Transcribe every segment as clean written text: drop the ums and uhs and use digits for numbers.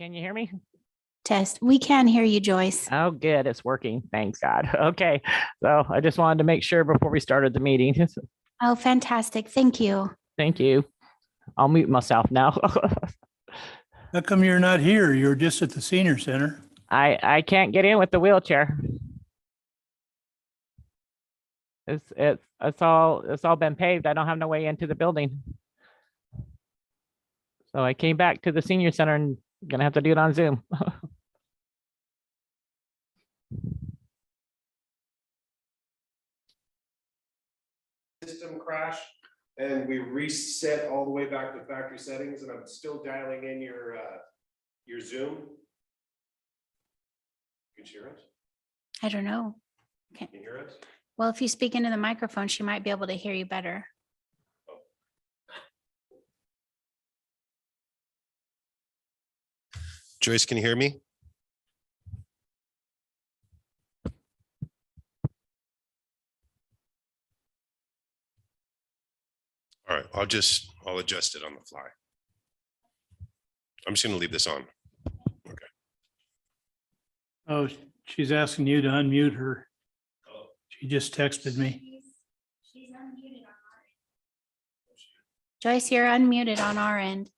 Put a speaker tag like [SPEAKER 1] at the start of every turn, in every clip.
[SPEAKER 1] Can you hear me?
[SPEAKER 2] Test. We can hear you, Joyce.
[SPEAKER 1] Oh, good. It's working. Thanks, God. Okay. So I just wanted to make sure before we started the meeting.
[SPEAKER 2] Oh, fantastic. Thank you.
[SPEAKER 1] Thank you. I'll mute myself now.
[SPEAKER 3] How come you're not here? You're just at the senior center.
[SPEAKER 1] I can't get in with the wheelchair. It's all been paved. I don't have no way into the building. So I came back to the senior center and gonna have to do it on Zoom.
[SPEAKER 4] System crash and we reset all the way back to factory settings, and I'm still dialing in your Zoom. Can you hear us?
[SPEAKER 2] I don't know.
[SPEAKER 4] Can you hear us?
[SPEAKER 2] Well, if you speak into the microphone, she might be able to hear you better.
[SPEAKER 4] Joyce, can you hear me? All right, I'll adjust it on the fly. I'm just going to leave this on. Okay.
[SPEAKER 3] Oh, she's asking you to unmute her. She just texted me.
[SPEAKER 2] She's unmuted on our end. Joyce, you're unmuted on our end.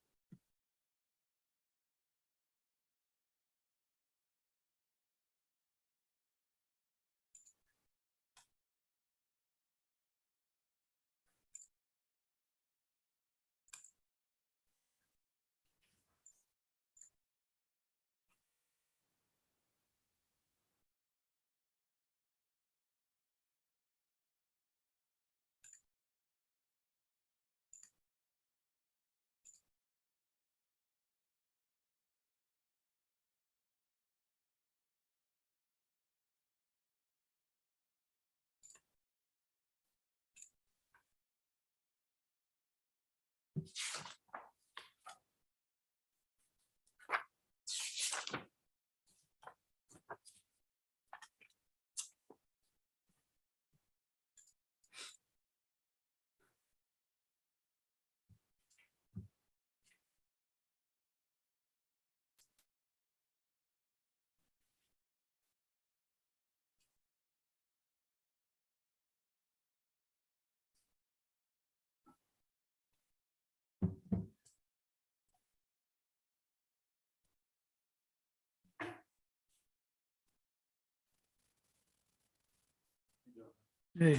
[SPEAKER 3] Hey,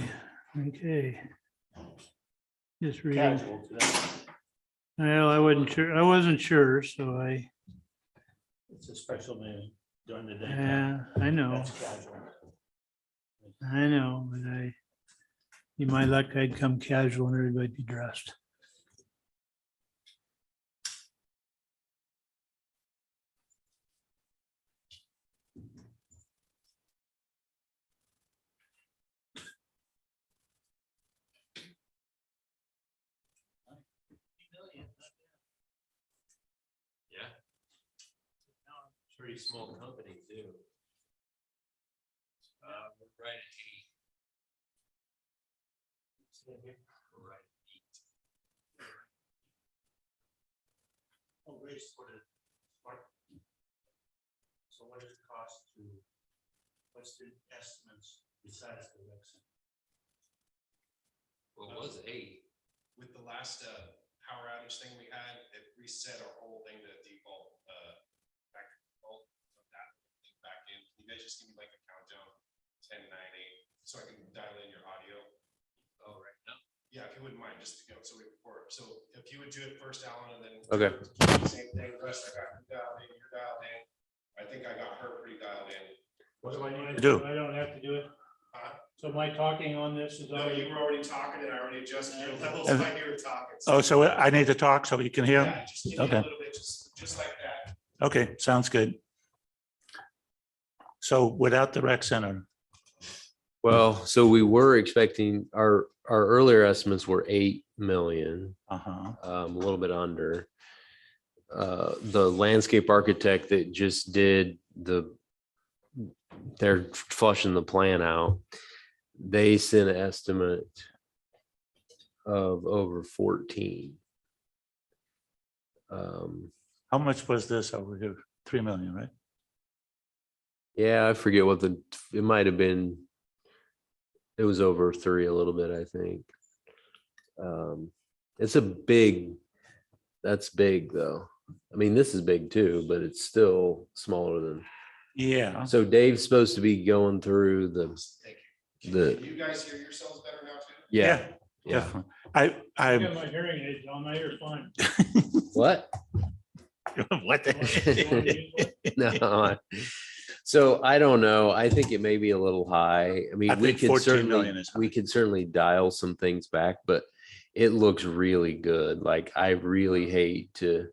[SPEAKER 3] okay. Just reading. Well, I wasn't sure, so
[SPEAKER 5] It's a special day during the day.
[SPEAKER 3] yeah, I know,
[SPEAKER 5] That's casual.
[SPEAKER 3] but in my luck, I'd come casual and everybody'd be dressed.
[SPEAKER 5] Yeah. Pretty small company too. We're right at 8. We're right at 8. Oh, race for the smart. So what does it cost what's the estimates besides the Lexington? Well, it was 8.
[SPEAKER 4] With the last power outage thing we had, it reset our whole thing to default factory default. So that thing back in. Can you guys just give me like a countdown? 10, 9, 8, so I can dial in your audio.
[SPEAKER 5] Oh, right now.
[SPEAKER 4] Yeah, if you wouldn't mind, just to go so we record. So if you would do it first, Alan, and then
[SPEAKER 5] Okay.
[SPEAKER 4] same thing. The rest I got you dialed in, you're dialed in. I think I got her pretty dialed in.
[SPEAKER 5] What do I need to
[SPEAKER 3] Do
[SPEAKER 5] do?
[SPEAKER 3] I don't have to do it.
[SPEAKER 4] Huh?
[SPEAKER 3] So my talking on this is
[SPEAKER 4] No,
[SPEAKER 3] already.
[SPEAKER 4] you were already talking, and I already adjusted your levels
[SPEAKER 6] And-
[SPEAKER 4] while you were talking.
[SPEAKER 6] Oh, so I need to talk so you can hear?
[SPEAKER 4] Yeah, just give me a
[SPEAKER 6] Okay.
[SPEAKER 4] little bit, just like that.
[SPEAKER 6] Okay, sounds good. So without the rec center,
[SPEAKER 7] Well, so we were expecting our earlier estimates were 8 million, a little bit under. The landscape architect that just did they're flushing the plan out. They sent an estimate of over 14.
[SPEAKER 6] how much was this over here? 3 million, right?
[SPEAKER 7] Yeah, I forget what it might have been. It was over 3 a little bit, I think. It's that's big though. I mean, this is big too, but it's still smaller than.
[SPEAKER 6] Yeah.
[SPEAKER 7] So Dave's supposed to be going through
[SPEAKER 4] Thank you. Can
[SPEAKER 7] the,
[SPEAKER 4] you guys hear yourselves better now too?
[SPEAKER 7] yeah.
[SPEAKER 6] Definitely.
[SPEAKER 3] I got my hearing aids on, my ear's fine.
[SPEAKER 7] What?
[SPEAKER 6] What
[SPEAKER 3] You want to use one?
[SPEAKER 7] No. So I don't know. I think it may be a little high. I mean,
[SPEAKER 6] I
[SPEAKER 7] we
[SPEAKER 6] think
[SPEAKER 7] could
[SPEAKER 6] 14 million
[SPEAKER 7] certainly,
[SPEAKER 6] is high.
[SPEAKER 7] we could certainly dial some things back, but it looks really good. Like I really hate to,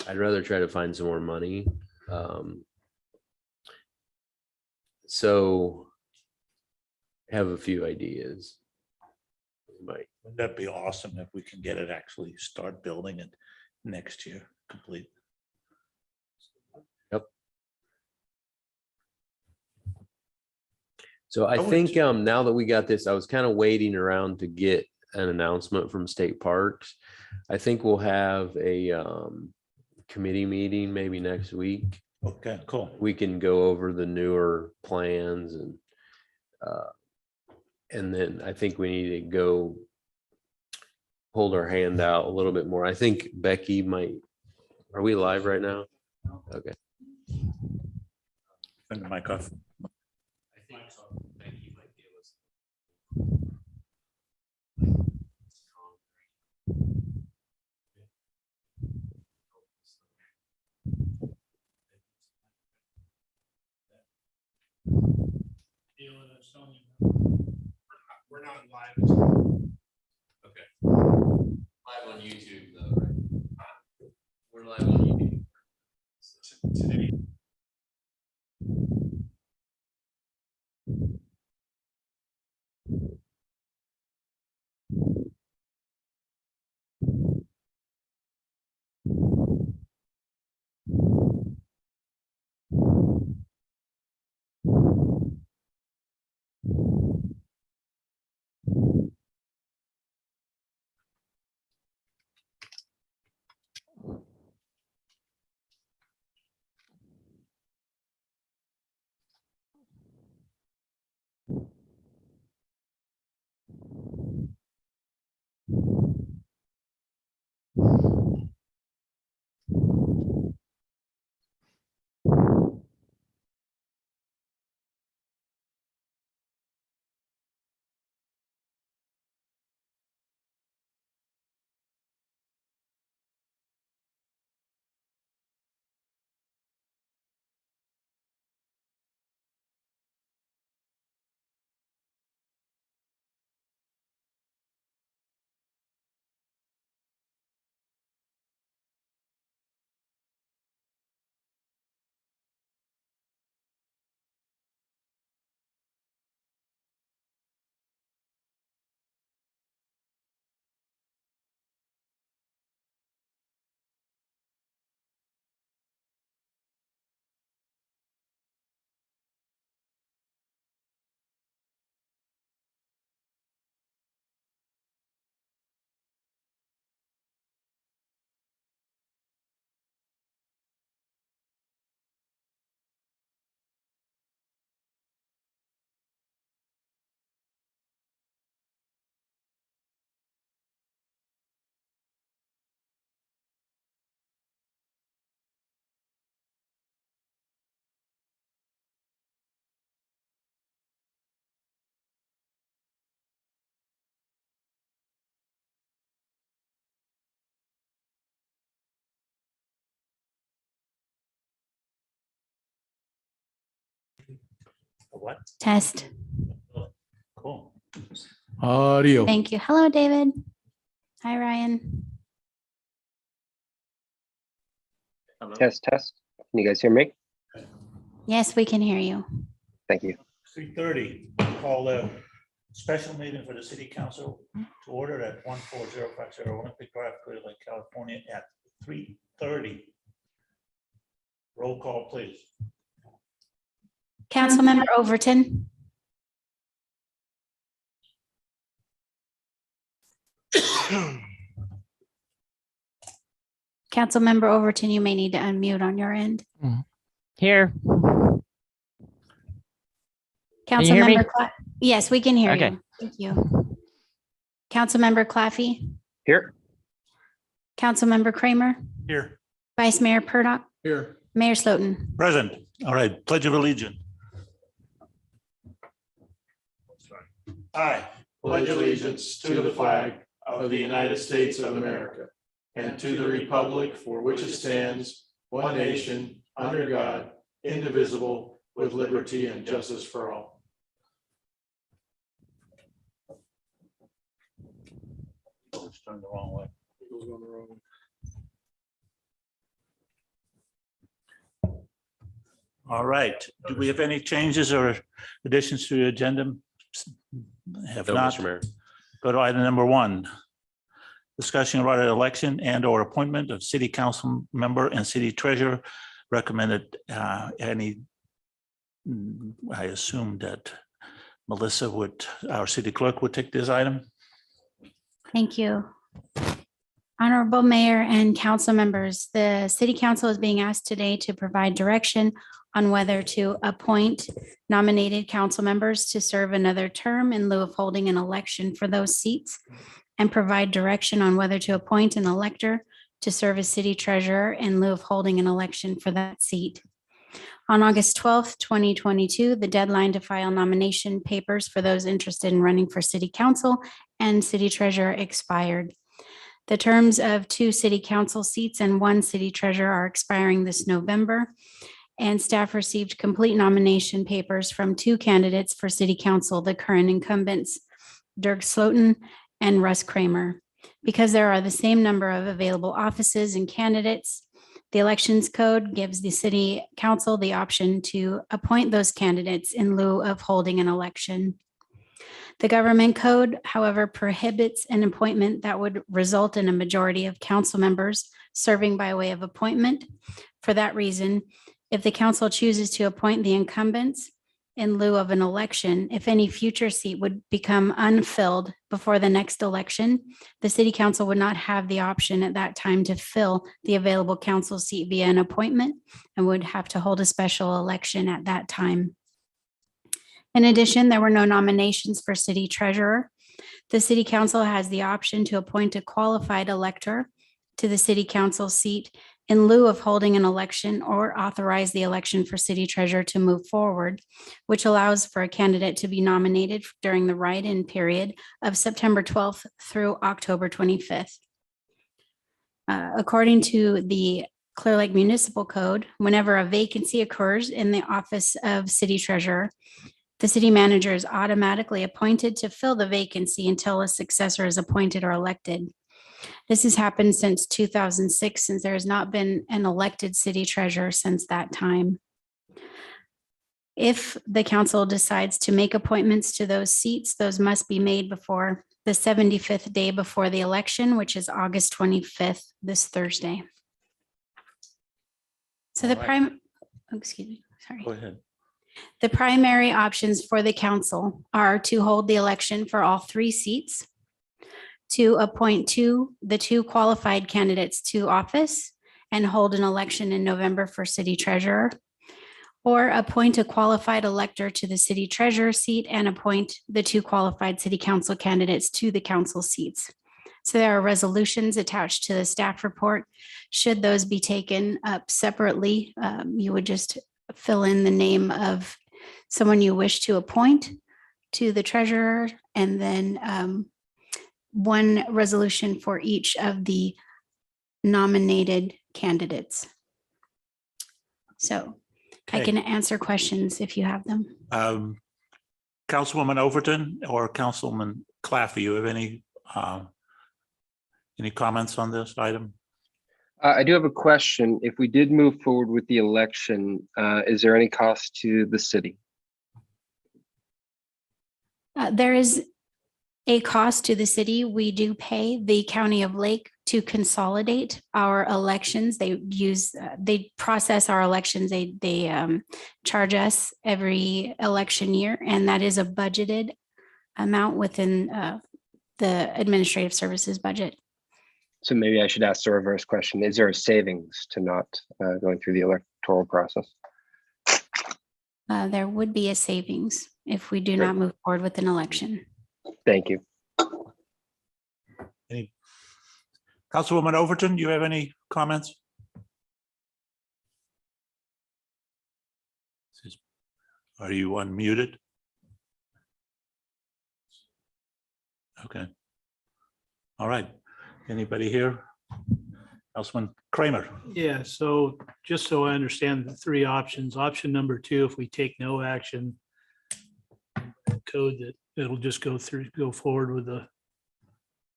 [SPEAKER 7] I'd rather try to find some more money. So have a few ideas. Might.
[SPEAKER 6] Wouldn't that be awesome if we can get it, actually start building it next year, complete?
[SPEAKER 7] So I
[SPEAKER 6] would
[SPEAKER 7] think
[SPEAKER 6] too.
[SPEAKER 7] now that we got this, I was kind of waiting around to get an announcement from state parks. I think we'll have a committee meeting maybe next week.
[SPEAKER 6] Okay, cool.
[SPEAKER 7] We can go over the newer plans and then I think we need to go hold our hand out a little bit more. I think Becky might, are we live right now? Okay.
[SPEAKER 6] Turn the mic off.
[SPEAKER 7] I think Becky might give us.
[SPEAKER 4] We're not live.
[SPEAKER 7] Okay. Live on YouTube though, right? We're live on YouTube.
[SPEAKER 4] Today.
[SPEAKER 6] What?
[SPEAKER 2] Test.
[SPEAKER 6] Cool.
[SPEAKER 3] Audio.
[SPEAKER 2] Thank you. Hello, David. Hi, Ryan.
[SPEAKER 8] Test, test. Can you guys hear me?
[SPEAKER 2] Yes, we can hear you.
[SPEAKER 8] Thank you.
[SPEAKER 6] 3:30, call a special meeting for the city council to order at 14050 Olympic Drive, Clearlake, California at 3:30. Roll call, please.
[SPEAKER 2] Councilmember Overton. Councilmember Overton, you may need to unmute on your end.
[SPEAKER 1] Here. Can you hear me?
[SPEAKER 2] Yes, we can hear
[SPEAKER 1] Okay.
[SPEAKER 2] you. Thank you. Councilmember Claffey,
[SPEAKER 8] Here.
[SPEAKER 2] Councilmember Kramer,
[SPEAKER 3] Here.
[SPEAKER 2] Vice Mayor Purdock,
[SPEAKER 3] Here.
[SPEAKER 2] Mayor Slotin.
[SPEAKER 6] Present. All right, Pledge of Allegiance. I
[SPEAKER 5] Pledge allegiance to the flag of the United States of America and to the republic for which it stands, one nation, under God, indivisible, with liberty and justice for all.
[SPEAKER 6] It's turned the wrong way. All right. Do we have any changes or additions to the agenda? Have
[SPEAKER 7] No,
[SPEAKER 6] not.
[SPEAKER 7] Mr. Mayor.
[SPEAKER 6] Go to item number 1. Discussion about an election and or appointment of city council member and city treasurer. Recommended I assume that Melissa our city clerk would take this item.
[SPEAKER 2] Thank you. Honorable Mayor and council members, the City Council is being asked today to provide direction on whether to appoint nominated council members to serve another term in lieu of holding an election for those seats, and provide direction on whether to appoint an elector to serve as city treasurer in lieu of holding an election for that seat. On August 12th, 2022, the deadline to file nomination papers for those interested in running for city council and city treasurer expired. The terms of 2 city council seats and 1 city treasurer are expiring this November, and staff received complete nomination papers from 2 candidates for city council, the current incumbents, Dirk Slotin and Russ Kramer. Because there are the same number of available offices and candidates, the elections code gives the city council the option to appoint those candidates in lieu of holding an election. The government code, however, prohibits an appointment that would result in a majority of council members serving by way of appointment. For that reason, if the council chooses to appoint the incumbents in lieu of an election, if any future seat would become unfilled before the next election, the city council would not have the option at that time to fill the available council seat via an appointment and would have to hold a special election at that time. In addition, there were no nominations for city treasurer. The city council has the option to appoint a qualified elector to the city council seat in lieu of holding an election, or authorize the election for city treasurer to move forward, which allows for a candidate to be nominated during the write-in period of September 12th through October 25th. According to the Clearlake Municipal Code, whenever a vacancy occurs in the office of city treasurer, the city manager is automatically appointed to fill the vacancy until a successor is appointed or elected. This has happened since 2006, since there has not been an elected city treasurer since that time. If the council decides to make appointments to those seats, those must be made before the 75th day before the election, which is August 25th, this Thursday. So excuse me, sorry.
[SPEAKER 6] Go ahead.
[SPEAKER 2] The primary options for the council are to hold the election for all 3 seats, to appoint the two qualified candidates to office and hold an election in November for city treasurer, or appoint a qualified elector to the city treasurer seat and appoint the 2 qualified city council candidates to the council seats. So there are resolutions attached to the staff report. Should those be taken up separately, you would just fill in the name of someone you wish to appoint to the treasurer, and then one resolution for each of the nominated candidates. So I can answer questions if you have them.
[SPEAKER 6] Councilwoman Overton or Councilman Claffey, you have any comments on this item?
[SPEAKER 8] I do have a question. If we did move forward with the election, is there any cost to the city?
[SPEAKER 2] There is a cost to the city. We do pay the County of Lake to consolidate our elections. They process our elections. They charge us every election year, and that is a budgeted amount within the administrative services budget.
[SPEAKER 8] So maybe I should ask the reverse question. Is there a savings to not going through the electoral process?
[SPEAKER 2] There would be a savings if we do
[SPEAKER 8] Great.
[SPEAKER 2] not move forward with an election.
[SPEAKER 8] Thank you.
[SPEAKER 6] Any Councilwoman Overton, you have any comments? Are you unmuted? Okay. All right. Anybody here? Councilman Kramer.
[SPEAKER 3] Yeah, so just so I understand the three options, option number two, if we take no action, code that it'll just go forward with the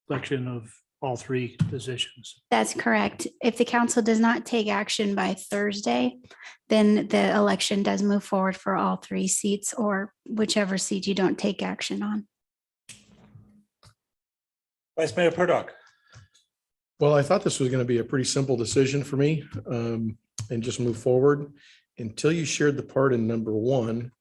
[SPEAKER 3] election of all three positions.
[SPEAKER 2] That's correct. If the council does not take action by Thursday, then the election does move forward for all three seats or whichever seat you don't take action on.
[SPEAKER 6] Vice Mayor Purdock.
[SPEAKER 5] Well, I thought this was going to be a pretty simple decision for me and just move forward until you shared the part in number one,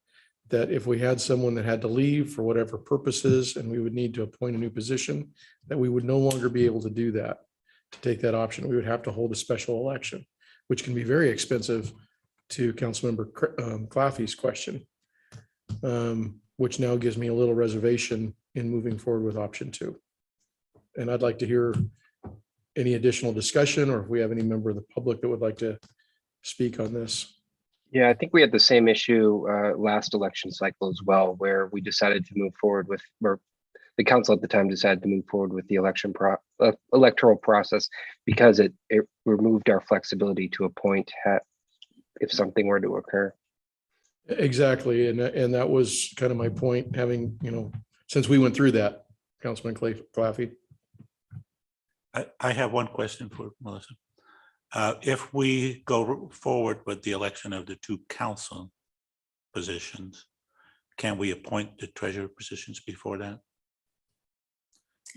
[SPEAKER 5] that if we had someone that had to leave for whatever purposes and we would need to appoint a new position, that we would no longer be able to do that, to take that option. We would have to hold a special election, which can be very expensive, to Councilmember Claffey's question, which now gives me a little reservation in moving forward with option two. And I'd like to hear any additional discussion, or if we have any member of the public that would like to speak on this.
[SPEAKER 8] Yeah, I think we had the same issue last election cycle as well, where we decided to move forward with, or the council at the time decided to move forward with the electoral process because it removed our flexibility to appoint if something were to occur.
[SPEAKER 5] Exactly, and that was kind of my point, having, since we went through that, Councilman Claffey.
[SPEAKER 6] I have one question for Melissa. If we go forward with the election of the two council positions, can we appoint the treasurer positions before that?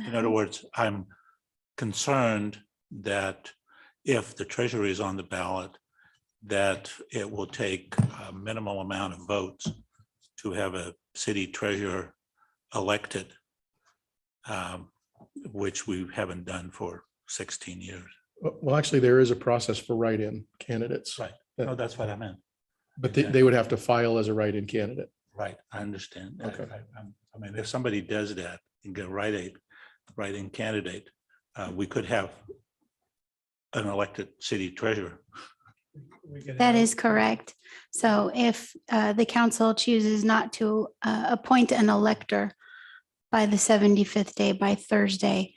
[SPEAKER 6] In other words, I'm concerned that if the treasurer is on the ballot, that it will take a minimal amount of votes to have a city treasurer elected, which we haven't done for 16 years.
[SPEAKER 5] Well, actually, there is a process for write-in candidates.
[SPEAKER 6] Right. No, that's what I meant.
[SPEAKER 5] But they would have to file as a write-in candidate.
[SPEAKER 6] Right. I understand.
[SPEAKER 5] Okay.
[SPEAKER 6] I mean, if somebody does that and get write-in candidate, we could have an elected city treasurer.
[SPEAKER 2] That is correct. So if the council chooses not to appoint an elector by the 75th day, by Thursday,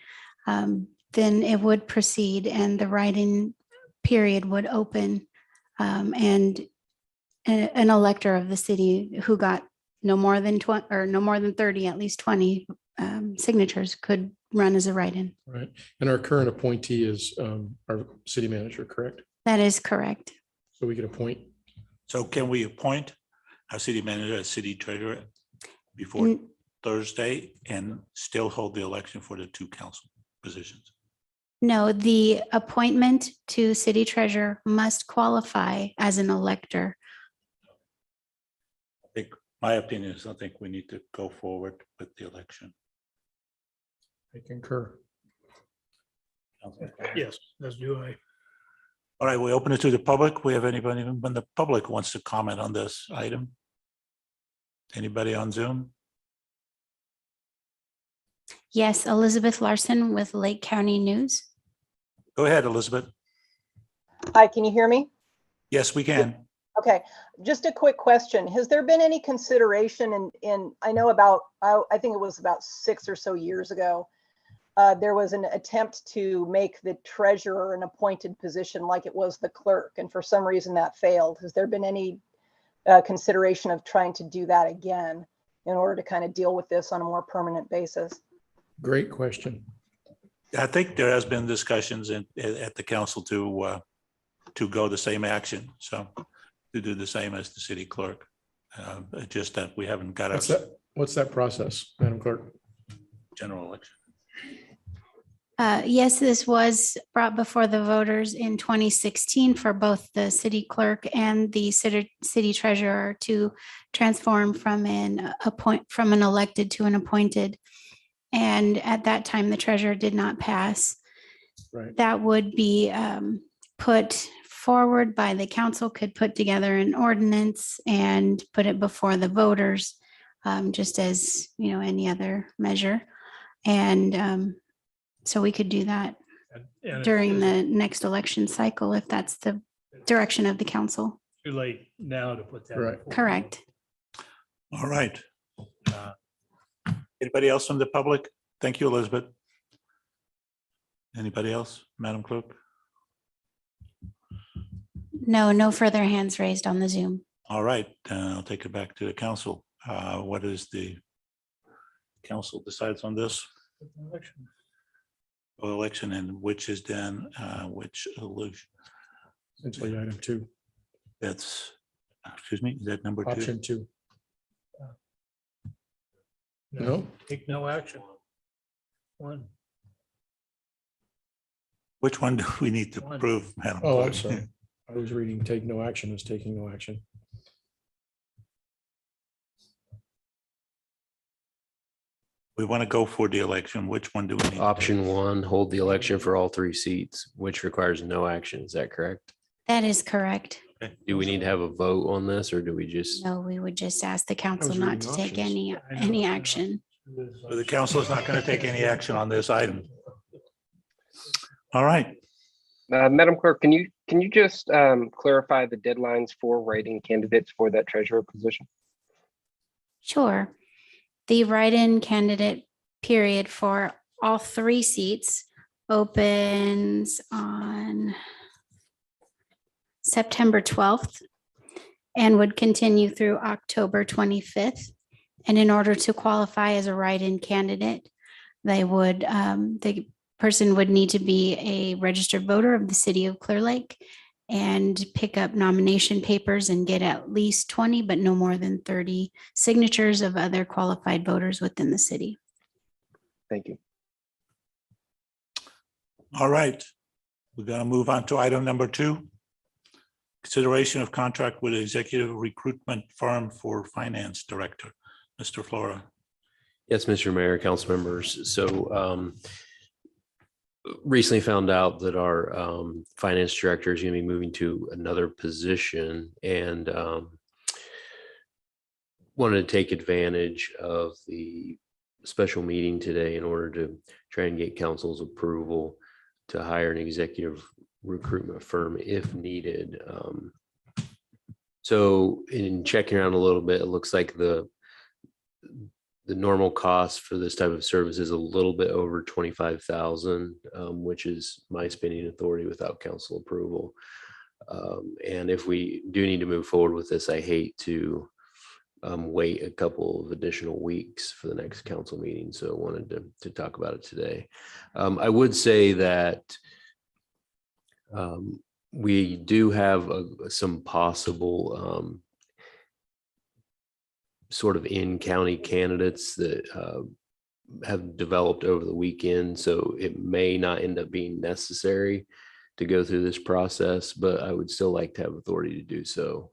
[SPEAKER 2] then it would proceed and the write-in period would open, and an elector of the city who got no more than 20 or no more than 30, at least 20 signatures could run as a write-in.
[SPEAKER 5] Right. And our current appointee is our city manager, correct?
[SPEAKER 2] That is correct.
[SPEAKER 5] So we could appoint.
[SPEAKER 6] So can we appoint our city manager as city treasurer before Thursday and still hold the election for the two council positions?
[SPEAKER 2] No, the appointment to city treasurer must qualify as an elector.
[SPEAKER 6] I think my opinion is I think we need to go forward with the election.
[SPEAKER 5] I concur.
[SPEAKER 3] Yes, as do I.
[SPEAKER 6] All right, we open it to the public. We have anybody when the public wants to comment on this item? Anybody on Zoom?
[SPEAKER 2] Yes, Elizabeth Larson with Lake County News.
[SPEAKER 6] Go ahead, Elizabeth.
[SPEAKER 9] Hi, can you hear me?
[SPEAKER 6] Yes, we can.
[SPEAKER 9] Okay, just a quick question. Has there been any consideration I know I think it was about 6 or so years ago, there was an attempt to make the treasurer an appointed position like it was the clerk, and for some reason that failed. Has there been any consideration of trying to do that again in order to kind of deal with this on a more permanent basis?
[SPEAKER 5] Great question.
[SPEAKER 6] I think there has been discussions at the council to go the same action. So to do the same as the city clerk, just that we haven't got
[SPEAKER 5] What's that process, Madam Clerk?
[SPEAKER 6] general election.
[SPEAKER 2] Yes, this was brought before the voters in 2016 for both the city clerk and the city treasurer to transform from an elected to an appointed. And at that time, the treasurer did not pass.
[SPEAKER 5] Right.
[SPEAKER 2] that would be put forward by the council, could put together an ordinance and put it before the voters, just as, any other measure. And so we could do that
[SPEAKER 3] And
[SPEAKER 2] during
[SPEAKER 3] it's
[SPEAKER 2] the next election cycle, if that's the direction of the council.
[SPEAKER 3] too late now to put that.
[SPEAKER 5] Right.
[SPEAKER 3] before.
[SPEAKER 2] Correct.
[SPEAKER 6] All right. Anybody else from the public? Thank you, Elizabeth. Anybody else, Madam Clerk?
[SPEAKER 2] No further hands raised on the Zoom.
[SPEAKER 6] All right, I'll take it back to the council. What is the council decides on this?
[SPEAKER 3] Election.
[SPEAKER 6] Election, and which is then, which election?
[SPEAKER 5] Essentially item 2,
[SPEAKER 6] That's, excuse me, is that number 2?
[SPEAKER 5] option 2. No?
[SPEAKER 3] Take no action. One.
[SPEAKER 6] Which one do we need to
[SPEAKER 3] One.
[SPEAKER 6] prove, Madam?
[SPEAKER 5] Oh, I'm
[SPEAKER 6] Clerk?
[SPEAKER 5] sorry. I was reading take no action as taking no action.
[SPEAKER 6] We want to go for the election. Which one do we need?
[SPEAKER 7] Option 1, hold the election for all 3 seats, which requires no action. Is that correct?
[SPEAKER 2] That is correct.
[SPEAKER 7] Do we need to have a vote on this, or do we just?
[SPEAKER 2] No, we would just ask the council
[SPEAKER 5] was
[SPEAKER 2] not
[SPEAKER 5] reading
[SPEAKER 2] to take
[SPEAKER 5] options.
[SPEAKER 2] any action.
[SPEAKER 6] So the council is not going to take any action on this item. All right,
[SPEAKER 8] Madam Clerk, can you just clarify the deadlines for writing candidates for that treasurer position?
[SPEAKER 2] Sure. The write-in candidate period for all 3 seats opens on September 12th and would continue through October 25th. And in order to qualify as a write-in candidate, the person would need to be a registered voter of the city of Clearlake and pick up nomination papers and get at least 20, but no more than 30 signatures of other qualified voters within the city.
[SPEAKER 8] Thank you.
[SPEAKER 6] all right. We're going to move on to item number 2. Consideration of contract with executive recruitment firm for finance director. Mr. Flora.
[SPEAKER 7] Yes, Mr. Mayor, council members. So recently found out that our finance director is going to be moving to another position, and wanted to take advantage of the special meeting today in order to try and get council's approval to hire an executive recruitment firm if needed. So in checking around a little bit, it looks like the normal cost for this type of service is a little bit over 25,000, which is my spending authority without council approval. And if we do need to move forward with this, I hate to wait a couple of additional weeks for the next council meeting. So I wanted to talk about it today. I would say that we do have some possible sort of in-county candidates that have developed over the weekend. So it may not end up being necessary to go through this process, but I would still like to have authority to do so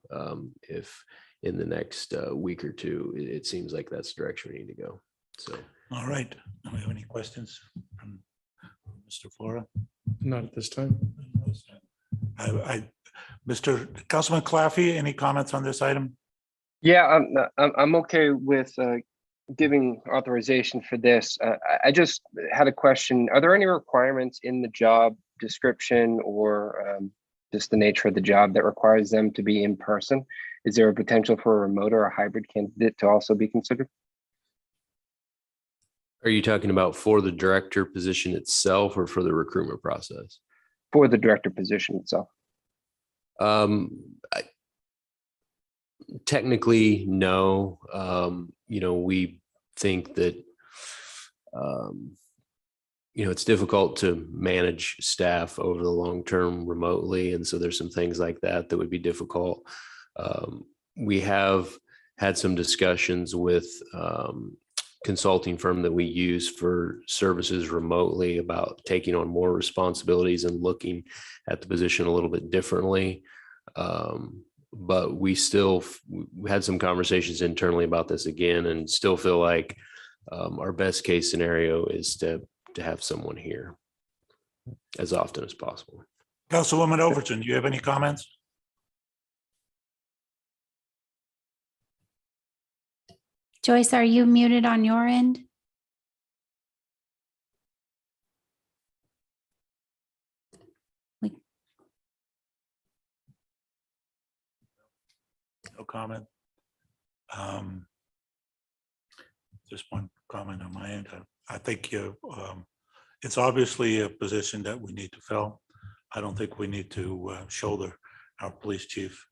[SPEAKER 7] if in the next week or two, it seems like that's the direction we need to go. So.
[SPEAKER 6] All right. Do we have any questions from Mr. Flora?
[SPEAKER 5] Not at this time.
[SPEAKER 6] Mr. Councilman Claffey, any comments on this item?
[SPEAKER 8] Yeah, I'm okay with giving authorization for this. I just had a question. Are there any requirements in the job description or just the nature of the job that requires them to be in person? Is there a potential for a remote or a hybrid candidate to also be considered?
[SPEAKER 7] Are you talking about for the director position itself or for the recruitment process?
[SPEAKER 8] For the director position itself.
[SPEAKER 7] Technically, no. We think that it's difficult to manage staff over the long term remotely, and so there's some things like that that would be difficult. We have had some discussions with consulting firm that we use for services remotely about taking on more responsibilities and looking at the position a little bit differently. But we had some conversations internally about this again, and still feel like our best case scenario is to have someone here. as often as possible.
[SPEAKER 6] Councilwoman Overton, do you have any comments?
[SPEAKER 2] Joyce, are you muted on your end?
[SPEAKER 6] No comment. Just one comment on my end. I think it's obviously a position that we need to fill. I don't think we need to shoulder our police chief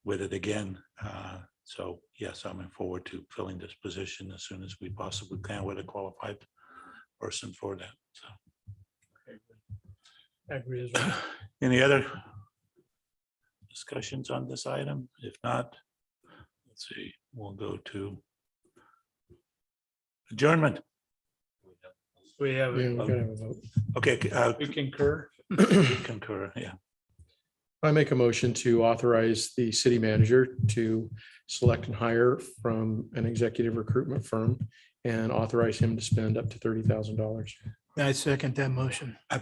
[SPEAKER 6] with it again. So yes, I'm looking forward to filling this position as soon as we possibly can with a qualified person for that. So
[SPEAKER 3] I agree as well.
[SPEAKER 6] any other discussions on this item? If not, let's see, we'll go to adjournment.
[SPEAKER 3] We have,
[SPEAKER 5] Yeah, we gotta have a vote.
[SPEAKER 6] Okay,
[SPEAKER 3] we concur.
[SPEAKER 6] concur, yeah.
[SPEAKER 5] I make a motion to authorize the city manager to select and hire from an executive recruitment firm and authorize him to spend up to $30,000.
[SPEAKER 3] I second that motion.
[SPEAKER 6] I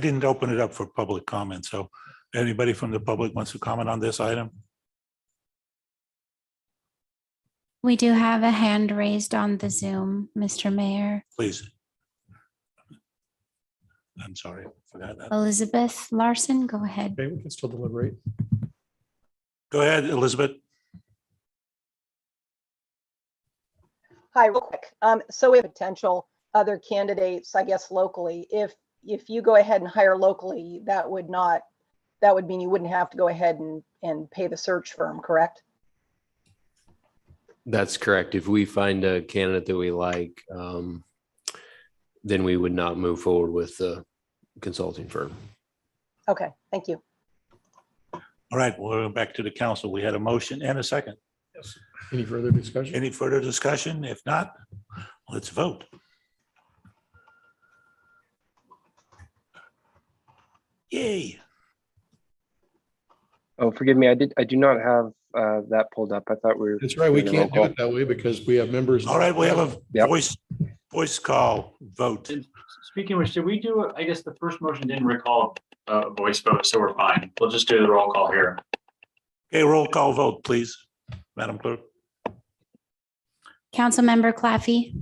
[SPEAKER 6] didn't open it up for public comment, so anybody from the public wants to comment on this item?
[SPEAKER 2] We do have a hand raised on the Zoom, Mr. Mayor.
[SPEAKER 6] Please. I'm sorry, forgot that.
[SPEAKER 2] Elizabeth Larson, go ahead.
[SPEAKER 5] Okay, we can still deliberate.
[SPEAKER 6] Go ahead, Elizabeth.
[SPEAKER 9] Hi, real quick. So we have potential other candidates, I guess, locally. If you go ahead and hire locally, that would mean you wouldn't have to go ahead and pay the search firm, correct?
[SPEAKER 7] That's correct. If we find a candidate that we like, then we would not move forward with the consulting firm.
[SPEAKER 9] Okay, thank you.
[SPEAKER 6] All right, we're back to the council. We had a motion and a second.
[SPEAKER 5] Any further discussion?
[SPEAKER 6] Any further discussion? If not, let's vote. Yay.
[SPEAKER 8] Oh, forgive me. I do not have that pulled up. I thought we were.
[SPEAKER 5] That's right. We
[SPEAKER 8] doing a roll
[SPEAKER 5] can't do
[SPEAKER 8] call.
[SPEAKER 5] it that way because we have members.
[SPEAKER 6] All right, we have a
[SPEAKER 8] Yep.
[SPEAKER 6] voice call vote.
[SPEAKER 10] Speaking of which, did we do, I guess the first motion didn't recall a voice vote, so we're fine. We'll just do the roll call here.
[SPEAKER 6] Okay, roll call vote, please, Madam Clerk.
[SPEAKER 2] Councilmember Claffey.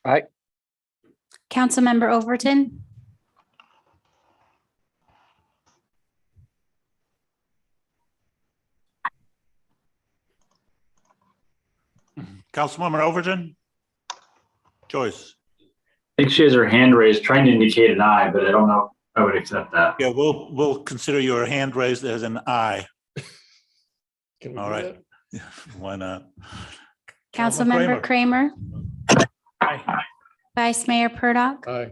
[SPEAKER 8] Aye.
[SPEAKER 2] Councilmember Overton.
[SPEAKER 6] Councilwoman Overton? Joyce?
[SPEAKER 10] I think she has her hand raised, trying to indicate an aye, but I don't know if I would accept that.
[SPEAKER 6] Yeah, we'll consider your hand raised as an aye.
[SPEAKER 5] Can we
[SPEAKER 6] All
[SPEAKER 5] do
[SPEAKER 6] right.
[SPEAKER 5] that?
[SPEAKER 6] Why not?
[SPEAKER 2] Councilmember Kramer.
[SPEAKER 3] Aye.
[SPEAKER 2] Vice Mayor Purdock.
[SPEAKER 5] Aye.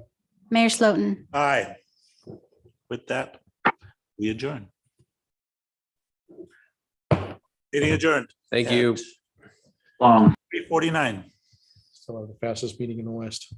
[SPEAKER 2] Mayor Slotin.
[SPEAKER 6] Aye. With that, we adjourn. Meeting adjourned.
[SPEAKER 7] Thank you.
[SPEAKER 6] 3:49.
[SPEAKER 5] Still have the fastest meeting in the West.